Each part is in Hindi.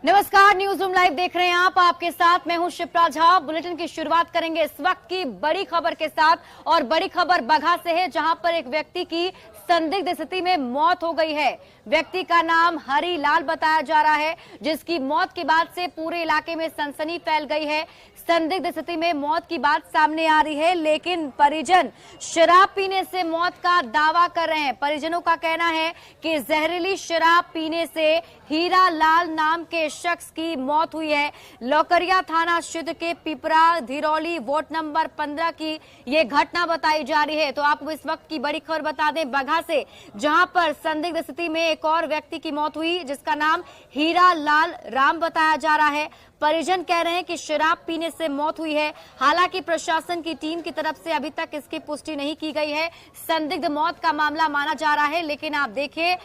नमस्कार, न्यूज रूम लाइव देख रहे हैं आप। आपके साथ मैं हूं शिप्रा झा। बुलेटिन की शुरुआत करेंगे इस वक्त की बड़ी खबर के साथ और बड़ी खबर बगहा से है, जहां पर एक व्यक्ति की संदिग्ध स्थिति में मौत हो गई है। व्यक्ति का नाम हरी लाल बताया जा रहा है, जिसकी मौत के बाद से पूरे इलाके में सनसनी फैल गई है। संदिग्ध स्थिति में मौत की बात सामने आ रही है, लेकिन परिजन शराब पीने से मौत का दावा कर रहे हैं। परिजनों का कहना है कि जहरीली शराब पीने से हीरा लाल नाम के शख्स की मौत हुई है। लौकरिया थाना क्षेत्र के पिपरा धिरौली वार्ड नंबर 15 की ये घटना बताई जा रही है। तो आपको इस वक्त की बड़ी खबर बता दें बगहा से, जहां पर संदिग्ध स्थिति में एक और व्यक्ति की मौत हुई, जिसका नाम हीरा लाल राम बताया जा रहा है। परिजन कह रहे हैं कि शराब पीने से मौत हुई है। हालांकि प्रशासन की टीम की तरफ से अभी तक इसकी पुष्टि नहीं की गई है। संदिग्ध मौत का मामला माना जा रहा है, लेकिन आप देखिए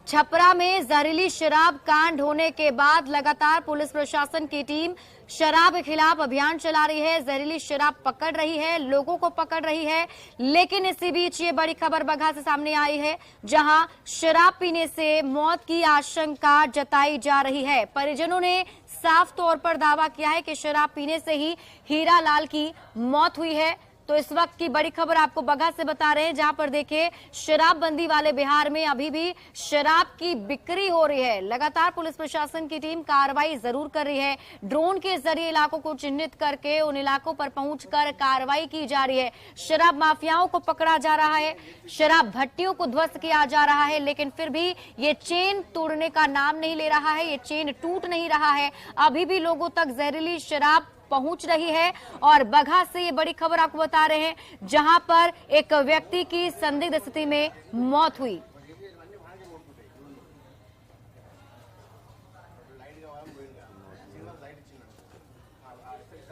छपरा में जहरीली शराब कांड होने के बाद लगातार पुलिस प्रशासन की टीम शराब के खिलाफ अभियान चला रही है, जहरीली शराब पकड़ रही है, लोगों को पकड़ रही है। लेकिन इसी बीच ये बड़ी खबर बगहा से सामने आई है, जहां शराब पीने से मौत की आशंका जताई जा रही है। परिजनों ने साफ तौर पर दावा किया है कि शराब पीने से ही हीरा लाल की मौत हुई है। तो इस वक्त की बड़ी खबर आपको बगहा से बता रहे हैं, जहां पर देखिए शराबबंदी वाले बिहार में अभी भी शराब की बिक्री हो रही है। लगातार पुलिस प्रशासन की टीम कार्रवाई जरूर कर रही है। ड्रोन के जरिए इलाकों को चिन्हित करके उन इलाकों पर पहुंचकर कार्रवाई की जा रही है। शराब माफियाओं को पकड़ा जा रहा है, शराब भट्टियों को ध्वस्त किया जा रहा है, लेकिन फिर भी ये चेन तोड़ने का नाम नहीं ले रहा है, ये चेन टूट नहीं रहा है। अभी भी लोगों तक जहरीली शराब पहुंच रही है। और बगहा से ये बड़ी खबर आपको बता रहे हैं, जहां पर एक व्यक्ति की संदिग्ध स्थिति में मौत हुई।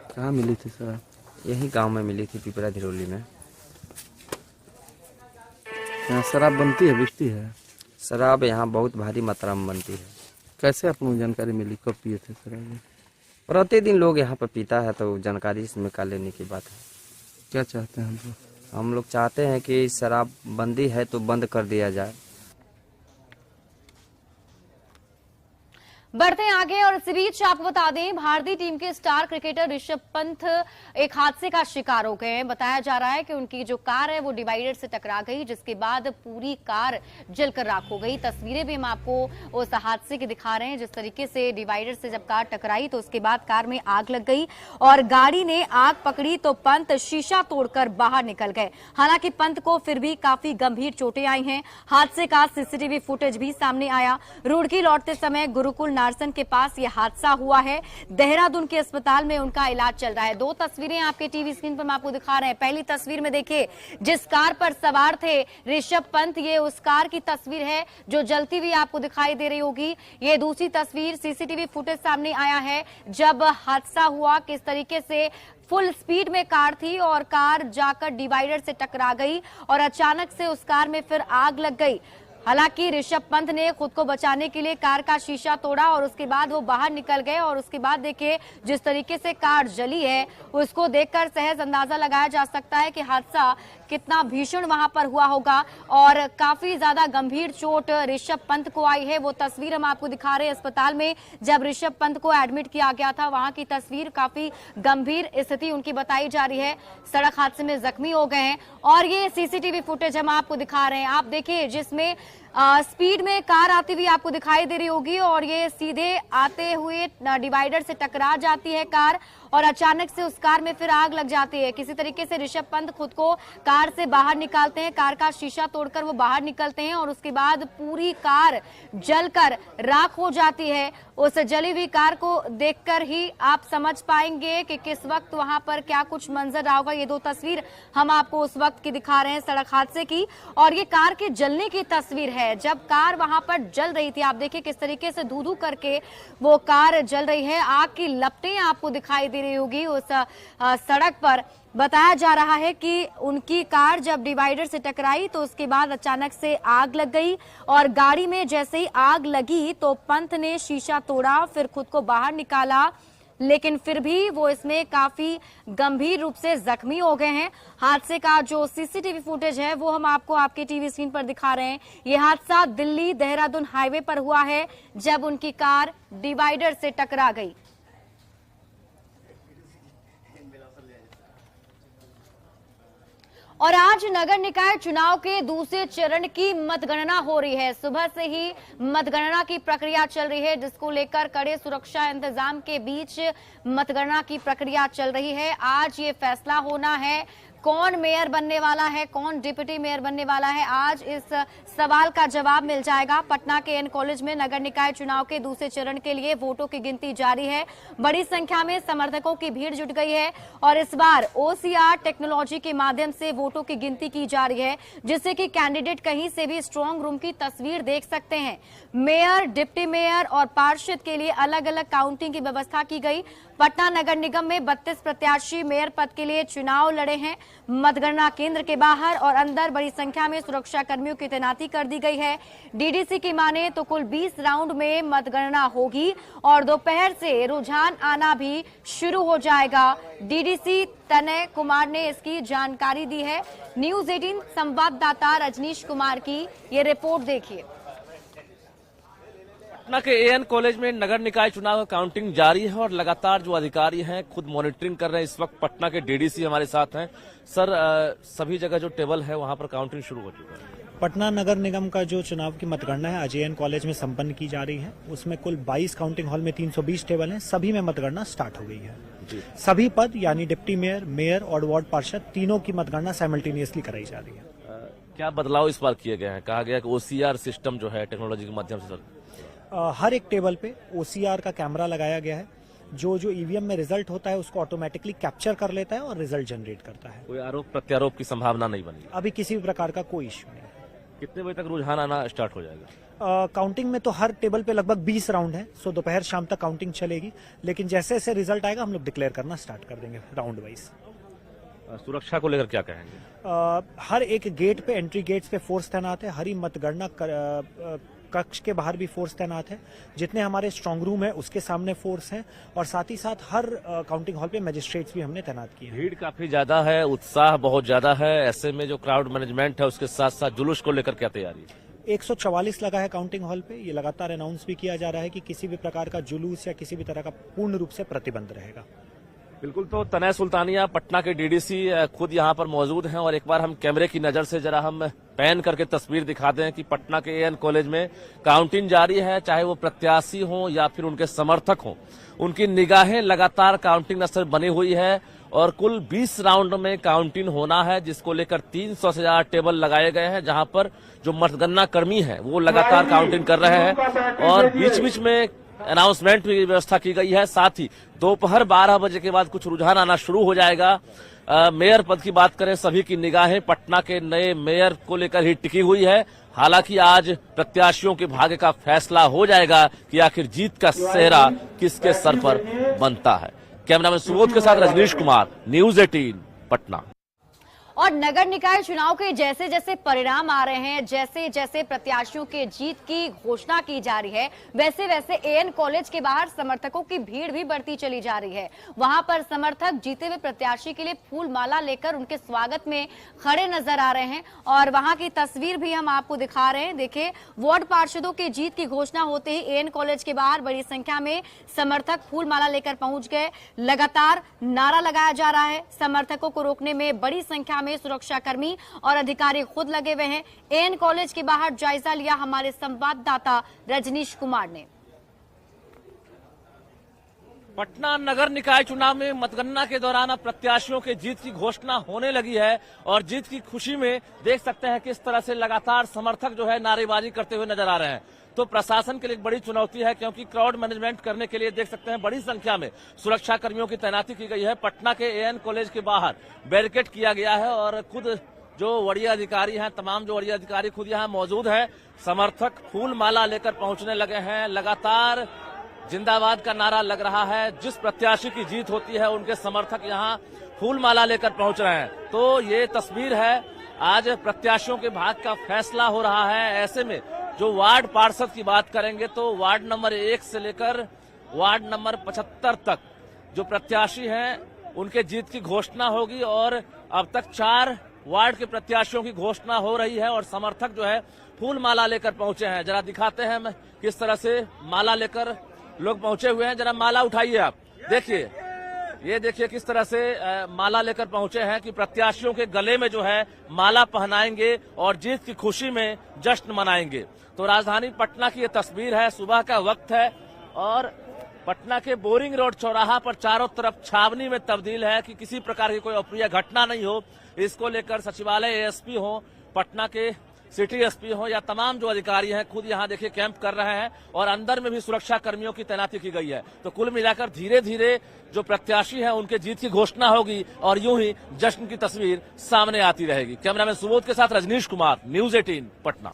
कहाँ मिली थी सर? यही गांव में मिली थी, पिपरा धिरौली में। यहाँ शराब बनती है, बिकती है? शराब यहाँ बहुत भारी मात्रा में बनती है। कैसे आपको जानकारी मिली? कब पिए थे शराब? प्रतिदिन लोग यहाँ पर पीता है, तो जानकारी इसमें का लेने की बात है। क्या चाहते हैं हम लोग चाहते हैं कि शराब बंदी है तो बंद कर दिया जाए। बढ़ते हैं आगे और इसी बीच आपको बता दें, भारतीय टीम के स्टार क्रिकेटर ऋषभ पंत एक हादसे का शिकार हो गए हैं। बताया जा रहा है कि उनकी जो कार है वो डिवाइडर से टकरा गई, जिसके बाद पूरी कार जलकर राख हो गई। तस्वीरें भी हम आपको उस हादसे की दिखा रहे हैं, जिस तरीके से डिवाइडर से जब कार टकराई तो उसके बाद कार में आग लग गई और गाड़ी ने आग पकड़ी तो पंत शीशा तोड़कर बाहर निकल गए। हालांकि पंत को फिर भी काफी गंभीर चोटें आई हैं। हादसे का सीसीटीवी फुटेज भी सामने आया। रुड़की लौटते समय गुरुकुल नारसन के पास यह हादसा हुआ है। देहरादून के अस्पताल में उनका इलाज चल रहा है। दो तस्वीरें आपके टीवी स्क्रीन पर मैं आपको दिखा रहे हैं। पहली तस्वीर में देखिए जिस कार पर सवार थे ऋषभ पंत, ये उस कार की तस्वीर है जो जलती हुई आपको दिखाई दे रही होगी। ये दूसरी तस्वीर सीसीटीवी फुटेज सामने आया है, जब हादसा हुआ किस तरीके से फुल स्पीड में कार थी और कार जाकर डिवाइडर से टकरा गई और अचानक से उस कार में फिर आग लग गई। हालांकि ऋषभ पंत ने खुद को बचाने के लिए कार का शीशा तोड़ा और उसके बाद वो बाहर निकल गए। और उसके बाद देखिए जिस तरीके से कार जली है, उसको देखकर सहज अंदाजा लगाया जा सकता है कि हादसा कितना भीषण वहां पर हुआ होगा। और काफी ज्यादा गंभीर चोट ऋषभ पंत को आई है। वो तस्वीर हम आपको दिखा रहे हैं अस्पताल में जब ऋषभ पंत को एडमिट किया गया था, वहां की तस्वीर। काफी गंभीर स्थिति उनकी बताई जा रही है, सड़क हादसे में जख्मी हो गए हैं। और ये सीसीटीवी फुटेज हम आपको दिखा रहे हैं, आप देखिए जिसमें स्पीड में कार आती हुई आपको दिखाई दे रही होगी और ये सीधे आते हुए डिवाइडर से टकरा जाती है कार और अचानक से उस कार में फिर आग लग जाती है। किसी तरीके से ऋषभ पंत खुद को कार से बाहर निकालते हैं, कार का शीशा तोड़कर वो बाहर निकलते हैं और उसके बाद पूरी कार जलकर राख हो जाती है। उस जली हुई कार को देखकर ही आप समझ पाएंगे कि किस वक्त वहां पर क्या कुछ मंजर रहा होगा। ये दो तस्वीर हम आपको उस वक्त की दिखा रहे हैं सड़क हादसे की, और ये कार के जलने की तस्वीर है जब कार वहां पर जल रही थी। आप देखिए किस तरीके से धू धू करके वो कार जल रही है, आग की लपटें आपको दिखाई दे रही होगी उस सड़क पर। बताया जा रहा है कि उनकी कार जब डिवाइडर से टकराई तो उसके बाद अचानक से आग लग गई और गाड़ी में जैसे ही आग लगी तो पंत ने शीशा तोड़ा, फिर खुद को बाहर निकाला, लेकिन फिर भी वो इसमें काफी गंभीर रूप से जख्मी हो गए हैं। हादसे का जो सीसीटीवी फुटेज है वो हम आपको आपके टीवी स्क्रीन पर दिखा रहे हैं। ये हादसा दिल्ली देहरादून हाईवे पर हुआ है जब उनकी कार डिवाइडर से टकरा गई। और आज नगर निकाय चुनाव के दूसरे चरण की मतगणना हो रही है। सुबह से ही मतगणना की प्रक्रिया चल रही है, जिसको लेकर कड़े सुरक्षा इंतजाम के बीच मतगणना की प्रक्रिया चल रही है। आज ये फैसला होना है कौन मेयर बनने वाला है, कौन डिप्टी मेयर बनने वाला है। आज इस सवाल का जवाब मिल जाएगा। पटना के एन कॉलेज में नगर निकाय चुनाव के दूसरे चरण के लिए वोटों की गिनती जारी है। बड़ी संख्या में समर्थकों की भीड़ जुट गई है और इस बार ओसीआर टेक्नोलॉजी के माध्यम से वोटों की गिनती की जा रही है, जिससे कि कैंडिडेट कहीं से भी स्ट्रांग रूम की तस्वीर देख सकते हैं। मेयर, डिप्टी मेयर और पार्षद के लिए अलग अलग काउंटिंग की व्यवस्था की गई। पटना नगर निगम में 32 प्रत्याशी मेयर पद के लिए चुनाव लड़े हैं। मतगणना केंद्र के बाहर और अंदर बड़ी संख्या में सुरक्षा कर्मियों की तैनाती कर दी गई है। डीडीसी की माने तो कुल 20 राउंड में मतगणना होगी और दोपहर से रुझान आना भी शुरू हो जाएगा। डीडीसी तनय कुमार ने इसकी जानकारी दी है। न्यूज 18 संवाददाता रजनीश कुमार की ये रिपोर्ट देखिए। पटना के एएन कॉलेज में नगर निकाय चुनाव का काउंटिंग जारी है और लगातार जो अधिकारी हैं खुद मॉनिटरिंग कर रहे हैं। इस वक्त पटना के डीडीसी हमारे साथ हैं। सर, सभी जगह जो टेबल है वहां पर काउंटिंग शुरू हो चुका है। पटना नगर निगम का जो चुनाव की मतगणना है आज एएन कॉलेज में संपन्न की जा रही है। उसमें कुल 22 काउंटिंग हॉल में 320 टेबल हैं। सभी में मतगणना स्टार्ट हो गई है। सभी पद यानी डिप्टी मेयर, मेयर और वार्ड पार्षद तीनों की मतगणना साइमल्टेनियसली कराई जा रही है। क्या बदलाव इस बार किए गए हैं? कहा गया कि ओसीआर सिस्टम जो है टेक्नोलॉजी के माध्यम से सर हर एक टेबल पे ओसीआर का कैमरा लगाया गया है। जो ईवीएम में रिजल्ट होता है उसको ऑटोमेटिकली कैप्चर कर लेता है और रिजल्ट जनरेट करता है। कोई आरोप प्रत्यारोप की संभावना नहीं बनी? अभी किसी भी प्रकार का कोई इश्यू नहीं। कितने बजे तक रुझान आना स्टार्ट हो जाएगा? काउंटिंग में तो हर टेबल पे लगभग 20 राउंड है, सो दोपहर शाम तक काउंटिंग चलेगी। लेकिन जैसे जैसे रिजल्ट आएगा हम लोग डिक्लेयर करना स्टार्ट कर देंगे राउंड वाइज। सुरक्षा को लेकर क्या कहेंगे? हर एक गेट पे, एंट्री गेट्स पे फोर्स तैनात है। हर ही मतगणना कक्ष के बाहर भी फोर्स तैनात है। जितने हमारे स्ट्रांग रूम है उसके सामने फोर्स है और साथ ही साथ हर काउंटिंग हॉल पे मजिस्ट्रेट्स भी हमने तैनात किए हैं। भीड़ काफी ज्यादा है, उत्साह बहुत ज्यादा है। ऐसे में जो क्राउड मैनेजमेंट है उसके साथ साथ जुलूस को लेकर क्या तैयारी है? 144 लगा है काउंटिंग हॉल पे। ये लगातार अनाउंस भी किया जा रहा है कि किसी भी प्रकार का जुलूस या किसी भी तरह का पूर्ण रूप से प्रतिबंध रहेगा। बिल्कुल। तो तनय सुल्तानिया पटना के डीडीसी खुद यहाँ पर मौजूद हैं और एक बार हम कैमरे की नजर से जरा हम पैन करके तस्वीर दिखाते हैं कि पटना के एएन कॉलेज में काउंटिंग जारी है। चाहे वो प्रत्याशी हो या फिर उनके समर्थक हो, उनकी निगाहें लगातार काउंटिंग नजर बनी हुई है और कुल 20 राउंड में काउंटिंग होना है, जिसको लेकर 300 से ज्यादा टेबल लगाए गए हैं, जहां पर जो मतगणना कर्मी हैं वो लगातार काउंटिंग कर रहे हैं और बीच बीच में अनाउंसमेंट की व्यवस्था की गई है। साथ ही दोपहर 12 बजे के बाद कुछ रुझान आना शुरू हो जाएगा। मेयर पद की बात करें, सभी की निगाहें पटना के नए मेयर को लेकर ही टिकी हुई है। हालांकि आज प्रत्याशियों के भाग्य का फैसला हो जाएगा कि आखिर जीत का सेहरा किसके सर पर बनता है। कैमरामैन सुबोध के साथ रजनीश कुमार, न्यूज 18 पटना। और नगर निकाय चुनाव के जैसे जैसे परिणाम आ रहे हैं, जैसे जैसे प्रत्याशियों के जीत की घोषणा की जा रही है, वैसे वैसे एएन कॉलेज के बाहर समर्थकों की भीड़ भी बढ़ती चली जा रही है। वहां पर समर्थक जीते हुए प्रत्याशी के लिए फूल माला लेकर उनके स्वागत में खड़े नजर आ रहे हैं और वहां की तस्वीर भी हम आपको दिखा रहे हैं। देखिए, वार्ड पार्षदों की जीत की घोषणा होते ही एएन कॉलेज के बाहर बड़ी संख्या में समर्थक फूल माला लेकर पहुंच गए। लगातार नारा लगाया जा रहा है। समर्थकों को रोकने में बड़ी संख्या में सुरक्षा कर्मी और अधिकारी खुद लगे हुए हैं। एएन कॉलेज के बाहर जायजा लिया हमारे संवाददाता रजनीश कुमार ने। पटना नगर निकाय चुनाव में मतगणना के दौरान अब प्रत्याशियों के जीत की घोषणा होने लगी है और जीत की खुशी में देख सकते हैं किस तरह से लगातार समर्थक जो है नारेबाजी करते हुए नजर आ रहे हैं। तो प्रशासन के लिए एक बड़ी चुनौती है, क्योंकि क्राउड मैनेजमेंट करने के लिए देख सकते हैं बड़ी संख्या में सुरक्षा कर्मियों की तैनाती की गई है। पटना के एएन कॉलेज के बाहर बैरिकेड किया गया है और खुद जो वरीय अधिकारी हैं, तमाम जो वरीय अधिकारी खुद यहाँ मौजूद हैं। समर्थक फूल माला लेकर पहुंचने लगे हैं। लगातार जिंदाबाद का नारा लग रहा है। जिस प्रत्याशी की जीत होती है उनके समर्थक यहाँ फूल माला लेकर पहुंच रहे हैं। तो ये तस्वीर है, आज प्रत्याशियों के भाग्य का फैसला हो रहा है। ऐसे में जो वार्ड पार्षद की बात करेंगे तो वार्ड नंबर 1 से लेकर वार्ड नंबर 75 तक जो प्रत्याशी हैं उनके जीत की घोषणा होगी और अब तक 4 वार्ड के प्रत्याशियों की घोषणा हो रही है और समर्थक जो है फूल माला लेकर पहुंचे हैं। जरा दिखाते हैं हम किस तरह से माला लेकर लोग पहुंचे हुए हैं। जरा माला उठाइए आप, देखिए, ये देखिए किस तरह से माला लेकर पहुंचे हैं कि प्रत्याशियों के गले में जो है माला पहनाएंगे और जीत की खुशी में जश्न मनाएंगे। तो राजधानी पटना की ये तस्वीर है, सुबह का वक्त है और पटना के बोरिंग रोड चौराहा पर चारों तरफ छावनी में तब्दील है कि किसी प्रकार की कोई अप्रिय घटना नहीं हो। इसको लेकर सचिवालय एएसपी हो, पटना के सिटी एसपी हो या तमाम जो अधिकारी हैं खुद यहाँ देखिए कैंप कर रहे हैं और अंदर में भी सुरक्षा कर्मियों की तैनाती की गई है। तो कुल मिलाकर धीरे धीरे जो प्रत्याशी हैं उनके जीत की घोषणा होगी और यूं ही जश्न की तस्वीर सामने आती रहेगी। कैमरामैन सुबोध के साथ रजनीश कुमार, न्यूज 18 पटना।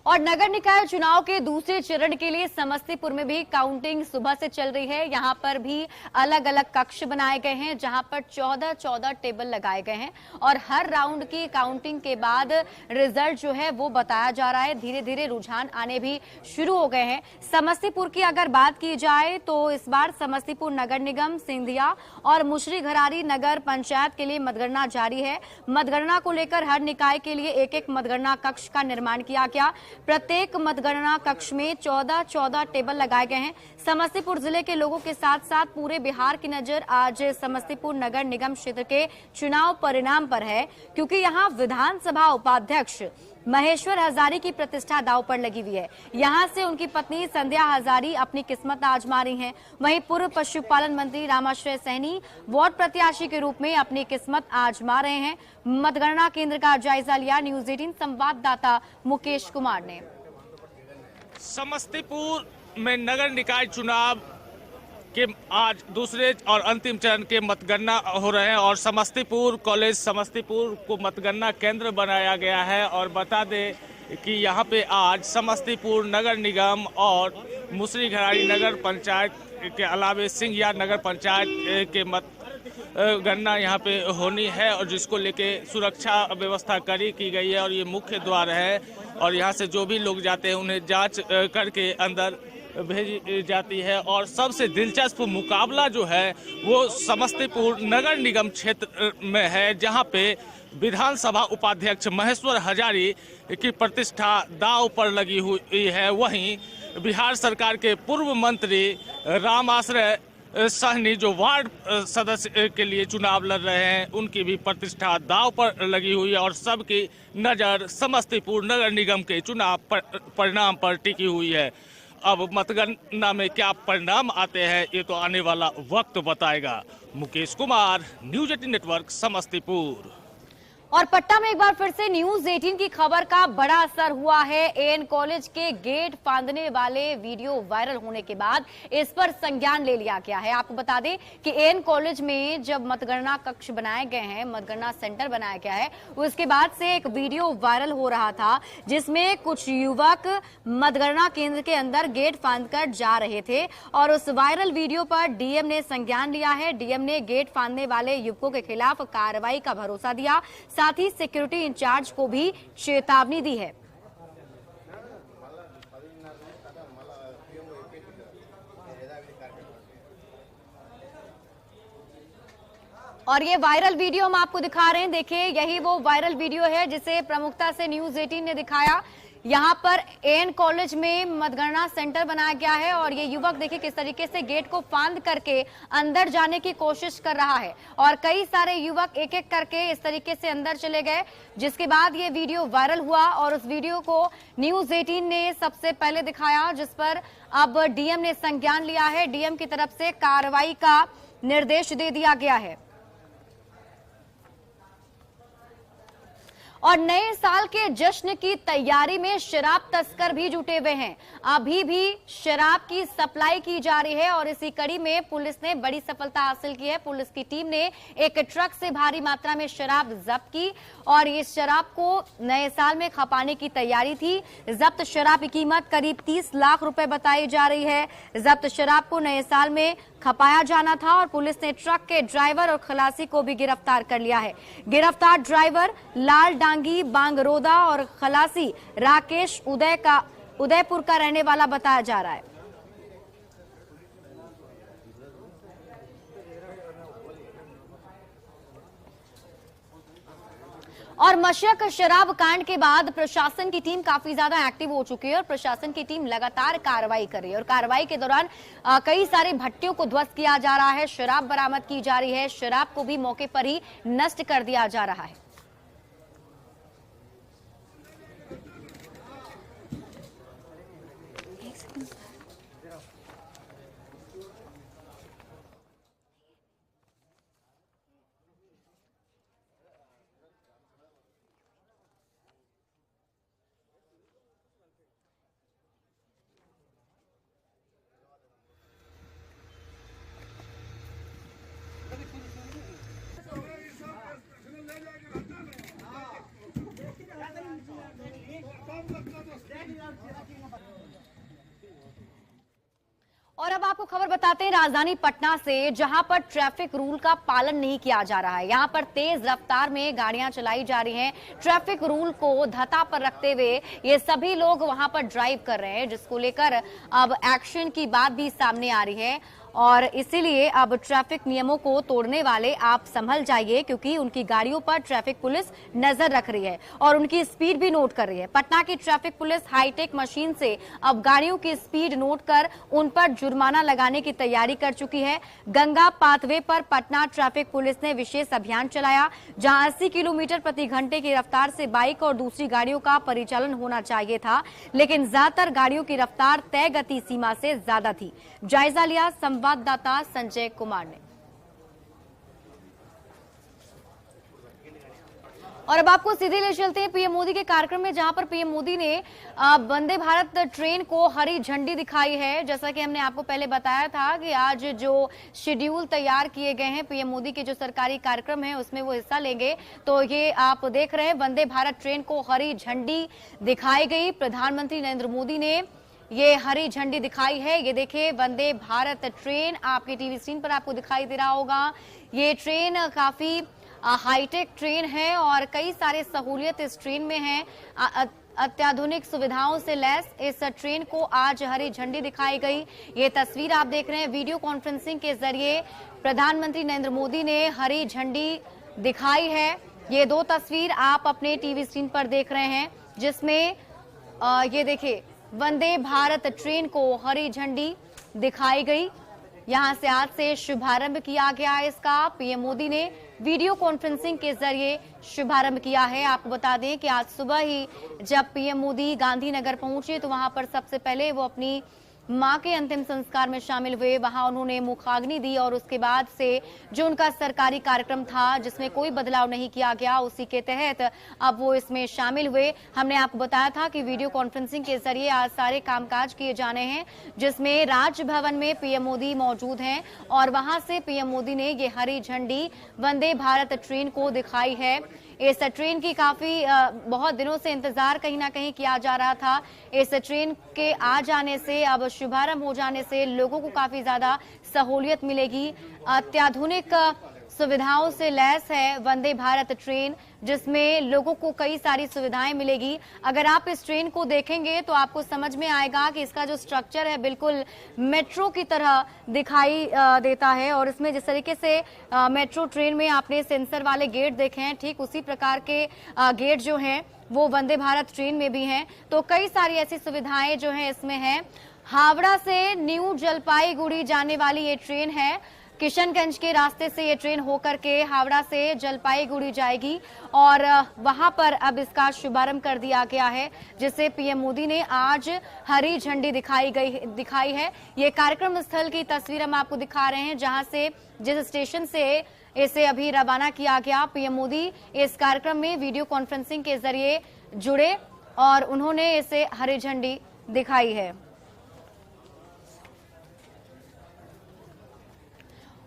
और नगर निकाय चुनाव के दूसरे चरण के लिए समस्तीपुर में भी काउंटिंग सुबह से चल रही है। यहां पर भी अलग अलग कक्ष बनाए गए हैं जहां पर 14 टेबल लगाए गए हैं और हर राउंड की काउंटिंग के बाद रिजल्ट जो है वो बताया जा रहा है। धीरे धीरे रुझान आने भी शुरू हो गए हैं। समस्तीपुर की अगर बात की जाए तो इस बार समस्तीपुर नगर निगम, सिंधिया और मुशरीघरारी नगर पंचायत के लिए मतगणना जारी है। मतगणना को लेकर हर निकाय के लिए एक मतगणना कक्ष का निर्माण किया गया। प्रत्येक मतगणना कक्ष में 14 टेबल लगाए गए हैं। समस्तीपुर जिले के लोगों के साथ साथ पूरे बिहार की नजर आज समस्तीपुर नगर निगम क्षेत्र के चुनाव परिणाम पर है, क्योंकि यहां विधानसभा उपाध्यक्ष महेश्वर हजारी की प्रतिष्ठा दांव पर लगी हुई है। यहां से उनकी पत्नी संध्या हजारी अपनी किस्मत आजमा रही हैं। वहीं पूर्व पशुपालन मंत्री रामाश्रय सैनी वार्ड प्रत्याशी के रूप में अपनी किस्मत आजमा रहे हैं। मतगणना केंद्र का जायजा लिया न्यूज 18 संवाददाता मुकेश कुमार ने। समस्तीपुर में नगर निकाय चुनाव के आज दूसरे और अंतिम चरण के मतगणना हो रहे हैं और समस्तीपुर कॉलेज समस्तीपुर को मतगणना केंद्र बनाया गया है। और बता दें कि यहाँ पे आज समस्तीपुर नगर निगम और मुशरीघरारी नगर पंचायत के अलावे सिंधिया नगर पंचायत के मतगणना यहाँ पे होनी है और जिसको लेके सुरक्षा व्यवस्था कड़ी की गई है और ये मुख्य द्वार है और यहाँ से जो भी लोग जाते हैं उन्हें जांच करके अंदर भेजी जाती है। और सबसे दिलचस्प मुकाबला जो है वो समस्तीपुर नगर निगम क्षेत्र में है, जहां पे विधानसभा उपाध्यक्ष महेश्वर हजारी की प्रतिष्ठा दांव पर लगी हुई है। वहीं बिहार सरकार के पूर्व मंत्री रामाश्रय सहनी जो वार्ड सदस्य के लिए चुनाव लड़ रहे हैं, उनकी भी प्रतिष्ठा दांव पर लगी हुई है और सबकी नजर समस्तीपुर नगर निगम के चुनाव परिणाम पर टिकी हुई है। अब मतगणना में क्या परिणाम आते हैं ये तो आने वाला वक्त बताएगा। Mukesh Kumar, news 18 network, Samastipur. और पटना में एक बार फिर से न्यूज 18 की खबर का बड़ा असर हुआ है। एएन कॉलेज के गेट फांदने वाले वीडियो वायरल होने के बाद इस पर संज्ञान ले लिया गया है। आपको बता दें कि एएन कॉलेज में जब मतगणना कक्ष बनाए गए हैं, मतगणना सेंटर बनाया गया है, उसके बाद से एक वीडियो वायरल हो रहा था जिसमें कुछ युवक मतगणना केंद्र के अंदर गेट फांदकर जा रहे थे और उस वायरल वीडियो पर डीएम ने संज्ञान लिया है। डीएम ने गेट फांदने वाले युवकों के खिलाफ कार्रवाई का भरोसा दिया, साथ ही सिक्योरिटी इंचार्ज को भी चेतावनी दी है। और ये वायरल वीडियो हम आपको दिखा रहे हैं, देखिए यही वो वायरल वीडियो है जिसे प्रमुखता से न्यूज 18 ने दिखाया। यहाँ पर एएन कॉलेज में मतगणना सेंटर बनाया गया है और ये युवक देखिए किस तरीके से गेट को फांद करके अंदर जाने की कोशिश कर रहा है और कई सारे युवक एक एक करके इस तरीके से अंदर चले गए, जिसके बाद ये वीडियो वायरल हुआ और उस वीडियो को न्यूज 18 ने सबसे पहले दिखाया, जिस पर अब डीएम ने संज्ञान लिया है। डीएम की तरफ से कार्रवाई का निर्देश दे दिया गया है। और नए साल के जश्न की तैयारी में शराब तस्कर भी जुटे हुए हैं। अभी भी शराब की सप्लाई की जा रही है और इसी कड़ी में पुलिस ने बड़ी सफलता हासिल की है। पुलिस की टीम ने एक ट्रक से भारी मात्रा में शराब जब्त की और इस शराब को नए साल में खपाने की तैयारी थी। जब्त शराब की कीमत करीब 30 लाख रुपए बताई जा रही है। जब्त शराब को नए साल में खपाया जाना था और पुलिस ने ट्रक के ड्राइवर और खलासी को भी गिरफ्तार कर लिया है। गिरफ्तार ड्राइवर लाल डांगी बांगरोदा और खलासी राकेश उदयपुर का रहने वाला बताया जा रहा है। और मशक शराब कांड के बाद प्रशासन की टीम काफी ज्यादा एक्टिव हो चुकी है और प्रशासन की टीम लगातार कार्रवाई कर रही है और कार्रवाई के दौरान कई सारे भट्टियों को ध्वस्त किया जा रहा है, शराब बरामद की जा रही है, शराब को भी मौके पर ही नष्ट कर दिया जा रहा है। और अब आपको खबर बताते हैं राजधानी पटना से, जहां पर ट्रैफिक रूल का पालन नहीं किया जा रहा है। यहां पर तेज रफ्तार में गाड़ियां चलाई जा रही हैं। ट्रैफिक रूल को धता पर रखते हुए ये सभी लोग वहां पर ड्राइव कर रहे हैं, जिसको लेकर अब एक्शन की बात भी सामने आ रही है और इसीलिए अब ट्रैफिक नियमों को तोड़ने वाले आप संभल जाइए, क्योंकि उनकी गाड़ियों पर ट्रैफिक पुलिस नजर रख रही है और उनकी स्पीड भी नोट कर रही है। पटना की ट्रैफिक पुलिस हाईटेक मशीन से अब गाड़ियों की स्पीड नोट कर उन पर जुर्माना लगाने की तैयारी कर चुकी है। गंगा पाथवे पर पटना ट्रैफिक पुलिस ने विशेष अभियान चलाया, जहां 80 किलोमीटर प्रति घंटे की रफ्तार से बाइक और दूसरी गाड़ियों का परिचालन होना चाहिए था, लेकिन ज्यादातर गाड़ियों की रफ्तार तय गति सीमा से ज्यादा थी। जायजा लिया संवाददाता संजय कुमार ने। और अब आपको सीधे ले चलते हैं पीएम मोदी के कार्यक्रम में, जहां पर पीएम मोदी ने वंदे भारत ट्रेन को हरी झंडी दिखाई है। जैसा कि हमने आपको पहले बताया था कि आज जो शेड्यूल तैयार किए गए हैं पीएम मोदी के जो सरकारी कार्यक्रम है उसमें वो हिस्सा लेंगे, तो ये आप देख रहे हैं वंदे भारत ट्रेन को हरी झंडी दिखाई गई। प्रधानमंत्री नरेंद्र मोदी ने ये हरी झंडी दिखाई है। ये देखिए वंदे भारत ट्रेन आपकी टीवी स्क्रीन पर आपको दिखाई दे रहा होगा। ये ट्रेन काफी हाईटेक ट्रेन है और कई सारे सहूलियत इस ट्रेन में है। अत्याधुनिक सुविधाओं से लैस इस ट्रेन को आज हरी झंडी दिखाई गई। ये तस्वीर आप देख रहे हैं, वीडियो कॉन्फ्रेंसिंग के जरिए प्रधानमंत्री नरेंद्र मोदी ने हरी झंडी दिखाई है। ये दो तस्वीर आप अपने टीवी स्क्रीन पर देख रहे हैं, जिसमें ये देखिए वंदे भारत ट्रेन को हरी झंडी दिखाई गई। यहां से आज से शुभारंभ किया गया है इसका। पीएम मोदी ने वीडियो कॉन्फ्रेंसिंग के जरिए शुभारंभ किया है। आपको बता दें कि आज सुबह ही जब पीएम मोदी गांधीनगर पहुंचे तो वहां पर सबसे पहले वो अपनी मां के अंतिम संस्कार में शामिल हुए। वहां उन्होंने मुखाग्नि दी और उसके बाद से जो उनका सरकारी कार्यक्रम था जिसमें कोई बदलाव नहीं किया गया, उसी के तहत अब वो इसमें शामिल हुए। हमने आपको बताया था कि वीडियो कॉन्फ्रेंसिंग के जरिए आज सारे कामकाज किए जाने हैं, जिसमें राजभवन में पीएम मोदी मौजूद हैं और वहां से पीएम मोदी ने ये हरी झंडी वंदे भारत ट्रेन को दिखाई है। इस ट्रेन की काफी बहुत दिनों से इंतजार कहीं ना कहीं किया जा रहा था। इस ट्रेन के आ जाने से, अब शुभारंभ हो जाने से लोगों को काफी ज्यादा सहूलियत मिलेगी। अत्याधुनिक सुविधाओं से लैस है वंदे भारत ट्रेन, जिसमें लोगों को कई सारी सुविधाएं मिलेगी। अगर आप इस ट्रेन को देखेंगे तो आपको समझ में आएगा कि इसका जो स्ट्रक्चर है बिल्कुल मेट्रो की तरह दिखाई देता है और इसमें जिस तरीके से मेट्रो ट्रेन में आपने सेंसर वाले गेट देखे हैं, ठीक उसी प्रकार के गेट जो हैं वो वंदे भारत ट्रेन में भी हैं। तो कई सारी ऐसी सुविधाएं जो हैं इसमें हैं। हावड़ा से न्यू जलपाईगुड़ी जाने वाली ये ट्रेन है। किशनगंज के रास्ते से ये ट्रेन होकर के हावड़ा से जलपाईगुड़ी जाएगी और वहां पर अब इसका शुभारंभ कर दिया गया है, जिसे पीएम मोदी ने आज हरी झंडी दिखाई है। ये कार्यक्रम स्थल की तस्वीर हम आपको दिखा रहे हैं, जहां से जिस स्टेशन से इसे अभी रवाना किया गया। पीएम मोदी इस कार्यक्रम में वीडियो कॉन्फ्रेंसिंग के जरिए जुड़े और उन्होंने इसे हरी झंडी दिखाई है।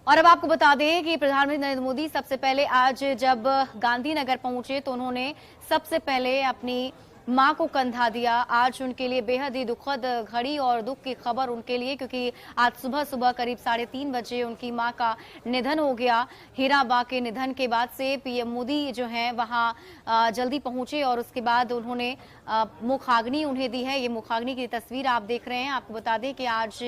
और अब आपको बता दें कि प्रधानमंत्री नरेंद्र मोदी सबसे पहले आज जब गांधीनगर पहुंचे तो उन्होंने सबसे पहले अपनी मां को कंधा दिया। आज उनके लिए बेहद ही दुखद घड़ी और दुख की खबर उनके लिए, क्योंकि आज सुबह करीब 3:30 बजे उनकी मां का निधन हो गया। हीराबा के निधन के बाद से पीएम मोदी जो हैं वहां जल्दी पहुंचे और उसके बाद उन्होंने मुखाग्नि उन्हें दी है। ये मुखाग्नि की तस्वीर आप देख रहे हैं। आपको बता दें कि आज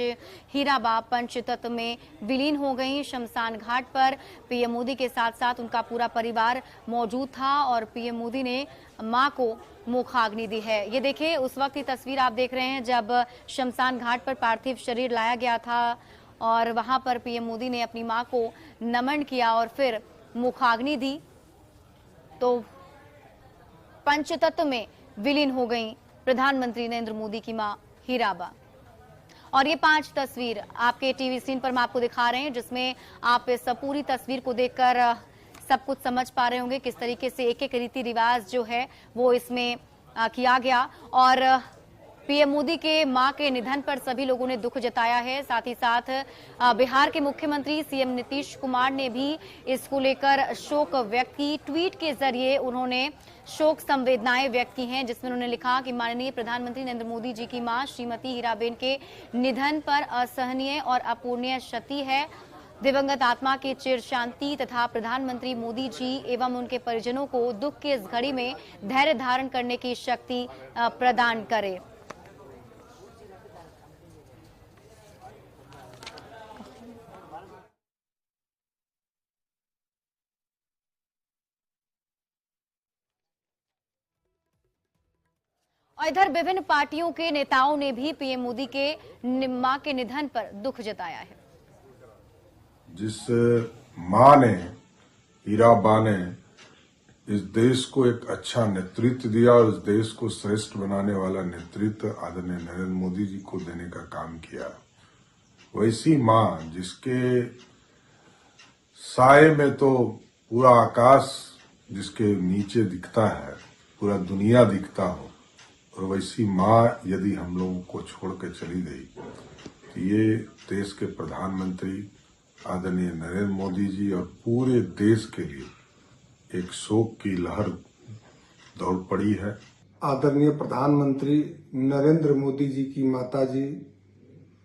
हीराबा पंचतत्व में विलीन हो गई। शमशान घाट पर पीएम मोदी के साथ साथ उनका पूरा परिवार मौजूद था और पीएम मोदी ने मां को मुखाग्नि दी है। ये देखिए, उस वक्त की तस्वीर आप देख रहे हैं जब शमशान घाट पर पार्थिव शरीर लाया गया था और वहां पर पीएम मोदी ने अपनी मां को नमन किया और फिर मुखाग्नि दी। तो पंचतत्व में विलीन हो गई प्रधानमंत्री नरेंद्र मोदी की मां हीराबा। और ये 5 तस्वीर आपके टीवी स्क्रीन पर हम आपको दिखा रहे हैं, जिसमें आप इस पूरी तस्वीर को देखकर सब कुछ समझ पा रहे होंगे किस तरीके से एक एक रीति रिवाज जो है वो इसमें किया गया। और पीएम मोदी के मां के निधन पर सभी लोगों ने दुख जताया है। साथ ही साथ बिहार के मुख्यमंत्री सीएम नीतीश कुमार ने भी इसको लेकर शोक व्यक्त की। ट्वीट के जरिए उन्होंने शोक संवेदनाएं व्यक्त की हैं, जिसमें उन्होंने लिखा कि माननीय प्रधानमंत्री नरेंद्र मोदी जी की मां श्रीमती हीराबेन के निधन पर असहनीय और अपूरणीय क्षति है। दिवंगत आत्मा की चिर शांति तथा प्रधानमंत्री मोदी जी एवं उनके परिजनों को दुख की इस घड़ी में धैर्य धारण करने की शक्ति प्रदान करे। और इधर विभिन्न पार्टियों के नेताओं ने भी पीएम मोदी के मां के निधन पर दुख जताया है। जिस मां ने, हीराबा ने इस देश को एक अच्छा नेतृत्व दिया और इस देश को श्रेष्ठ बनाने वाला नेतृत्व आदरणीय नरेंद्र मोदी जी को देने का काम किया, वैसी मां जिसके साये में तो पूरा आकाश जिसके नीचे दिखता है, पूरा दुनिया दिखता हो, और वैसी मां यदि हम लोगों को छोड़ के चली गई तो ये देश के प्रधानमंत्री आदरणीय नरेंद्र मोदी जी और पूरे देश के लिए एक शोक की लहर दौड़ पड़ी है। आदरणीय प्रधानमंत्री नरेंद्र मोदी जी की माताजी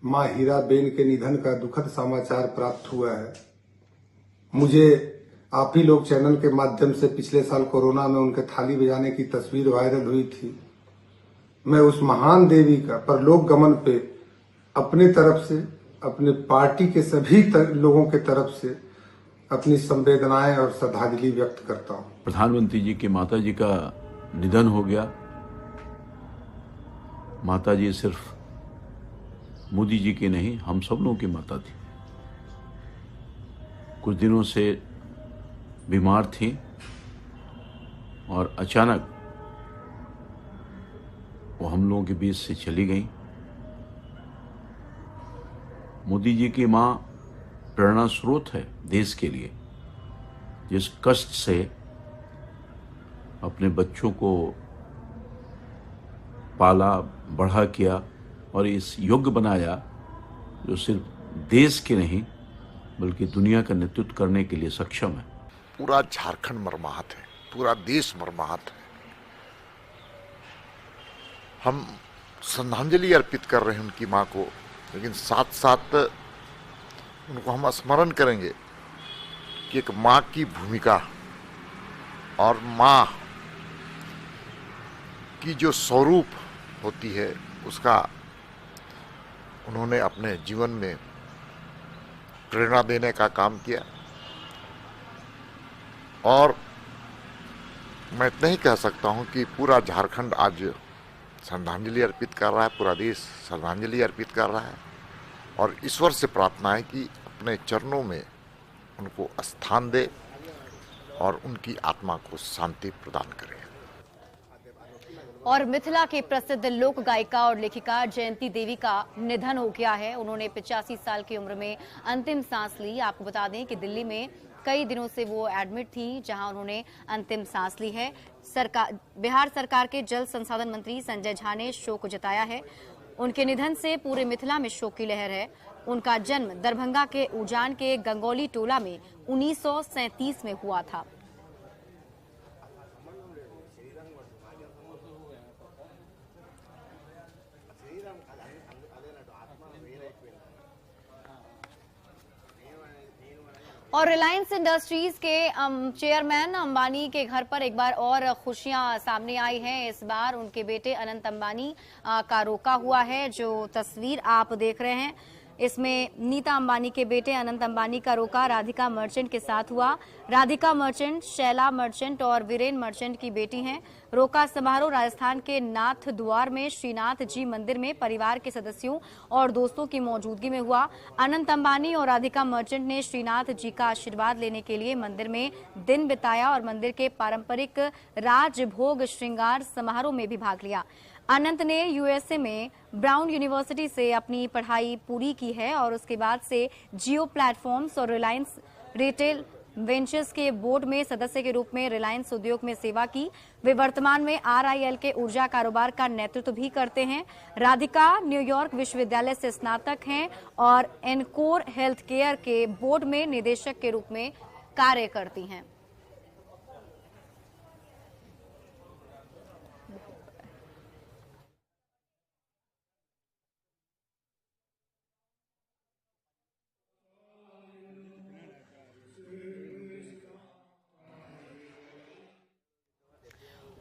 मां हीराबेन के निधन का दुखद समाचार प्राप्त हुआ है। मुझे आप ही लोग चैनल के माध्यम से पिछले साल कोरोना में उनके थाली बजाने की तस्वीर वायरल हुई थी। मैं उस महान देवी का परलोक गमन पे अपनी तरफ से, अपने पार्टी के सभी लोगों के तरफ से अपनी संवेदनाएं और श्रद्धांजलि व्यक्त करता हूं। प्रधानमंत्री जी की माता जी का निधन हो गया। माता जी सिर्फ मोदी जी की नहीं, हम सब लोगों की माता थी। कुछ दिनों से बीमार थी और अचानक वो हम लोगों के बीच से चली गई। मोदी जी की मां प्रेरणा स्रोत है देश के लिए। जिस कष्ट से अपने बच्चों को पाला, बढ़ा किया और इस योग्य बनाया जो सिर्फ देश के नहीं बल्कि दुनिया का नेतृत्व करने के लिए सक्षम है। पूरा झारखंड मर्माहत है, पूरा देश मर्माहत है। हम श्रद्धांजलि अर्पित कर रहे हैं उनकी मां को, लेकिन साथ साथ उनको हम स्मरण करेंगे कि एक मां की भूमिका और मां की जो स्वरूप होती है उसका उन्होंने अपने जीवन में प्रेरणा देने का काम किया। और मैं इतना ही कह सकता हूं कि पूरा झारखंड आज श्रद्धांजलि अर्पित कर रहा है, पूरा देश श्रद्धांजलि अर्पित कर रहा है और ईश्वर से प्रार्थना है कि अपने चरणों में उनको स्थान दे और उनकी आत्मा को शांति प्रदान करे। और मिथिला के प्रसिद्ध लोक गायिका और लेखिका जयंती देवी का निधन हो गया है। उन्होंने 85 साल की उम्र में अंतिम सांस ली। आपको बता दें कि दिल्ली में कई दिनों से वो एडमिट थी, जहां उन्होंने अंतिम सांस ली है। बिहार सरकार के जल संसाधन मंत्री संजय झा ने शोक जताया है। उनके निधन से पूरे मिथिला में शोक की लहर है। उनका जन्म दरभंगा के उजान के गंगौली टोला में 1937 में हुआ था। और रिलायंस इंडस्ट्रीज के चेयरमैन अंबानी के घर पर एक बार और खुशियां सामने आई हैं। इस बार उनके बेटे अनंत अंबानी का रोका हुआ है। जो तस्वीर आप देख रहे हैं इसमें नीता अंबानी के बेटे अनंत अंबानी का रोका राधिका मर्चेंट के साथ हुआ। राधिका मर्चेंट, शैला मर्चेंट और वीरेन मर्चेंट की बेटी हैं। रोका समारोह राजस्थान के नाथ द्वार में श्रीनाथ जी मंदिर में परिवार के सदस्यों और दोस्तों की मौजूदगी में हुआ। अनंत अंबानी और राधिका मर्चेंट ने श्रीनाथ जी का आशीर्वाद लेने के लिए मंदिर में दिन बिताया और मंदिर के पारंपरिक राजभोग श्रृंगार समारोह में भी भाग लिया। अनंत ने यूएसए में ब्राउन यूनिवर्सिटी से अपनी पढ़ाई पूरी की है और उसके बाद से जियो प्लेटफॉर्म्स और रिलायंस रिटेल वेंचर्स के बोर्ड में सदस्य के रूप में रिलायंस उद्योग में सेवा की। वे वर्तमान में RIL के ऊर्जा कारोबार का नेतृत्व भी करते हैं। राधिका न्यूयॉर्क विश्वविद्यालय से स्नातक हैं और एनकोर हेल्थ केयर के बोर्ड में निदेशक के रूप में कार्य करती हैं।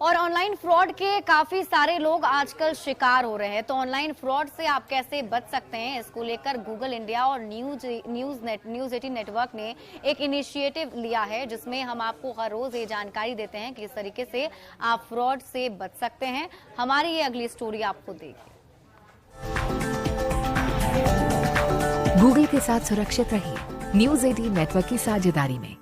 और ऑनलाइन फ्रॉड के काफी सारे लोग आजकल शिकार हो रहे हैं, तो ऑनलाइन फ्रॉड से आप कैसे बच सकते हैं, इसको लेकर गूगल इंडिया और न्यूज 18 नेटवर्क ने एक इनिशिएटिव लिया है जिसमें हम आपको हर रोज ये जानकारी देते हैं कि किस तरीके से आप फ्रॉड से बच सकते हैं। हमारी ये अगली स्टोरी आपको देखिए। गूगल के साथ सुरक्षित रहिए न्यूज 18 नेटवर्क की साझेदारी में।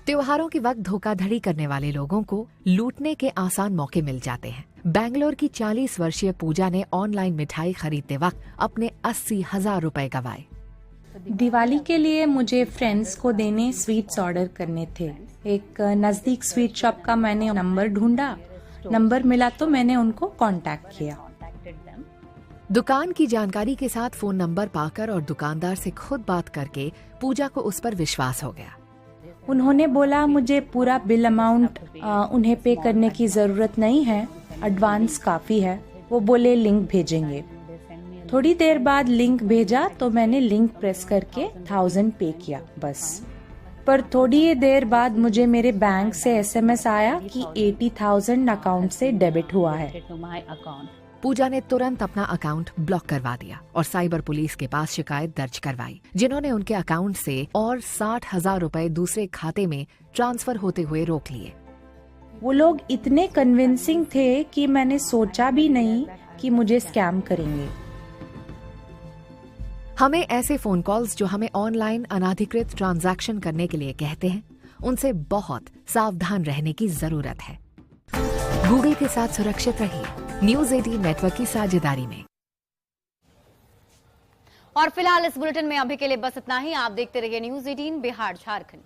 त्योहारों के वक्त धोखाधड़ी करने वाले लोगों को लूटने के आसान मौके मिल जाते हैं। बेंगलोर की 40 वर्षीय पूजा ने ऑनलाइन मिठाई खरीदते वक्त अपने 80,000 रुपए गंवाए। दिवाली के लिए मुझे फ्रेंड्स को देने स्वीट्स ऑर्डर करने थे। एक नजदीक स्वीट शॉप का मैंने नंबर ढूंढा, नंबर मिला तो मैंने उनको कांटेक्ट किया। दुकान की जानकारी के साथ फोन नंबर पाकर और दुकानदार से खुद बात करके पूजा को उस पर विश्वास हो गया। उन्होंने बोला मुझे पूरा बिल अमाउंट उन्हें पे करने की जरूरत नहीं है, एडवांस काफी है। वो बोले लिंक भेजेंगे। थोड़ी देर बाद लिंक भेजा तो मैंने लिंक प्रेस करके 1000 पे किया बस। पर थोड़ी देर बाद मुझे मेरे बैंक से SMS आया कि 80,000 अकाउंट से डेबिट हुआ है। पूजा ने तुरंत अपना अकाउंट ब्लॉक करवा दिया और साइबर पुलिस के पास शिकायत दर्ज करवाई, जिन्होंने उनके अकाउंट से और 60,000 रुपए दूसरे खाते में ट्रांसफर होते हुए रोक लिए। वो लोग इतने कन्विंसिंग थे कि मैंने सोचा भी नहीं कि मुझे स्कैम करेंगे। हमें ऐसे फोन कॉल्स जो हमें ऑनलाइन अनाधिकृत ट्रांजैक्शन करने के लिए कहते हैं, उनसे बहुत सावधान रहने की जरूरत है। गूगल के साथ सुरक्षित रहिए न्यूज 18 नेटवर्क की साझेदारी में। और फिलहाल इस बुलेटिन में अभी के लिए बस इतना ही। आप देखते रहिए न्यूज 18 बिहार झारखंड।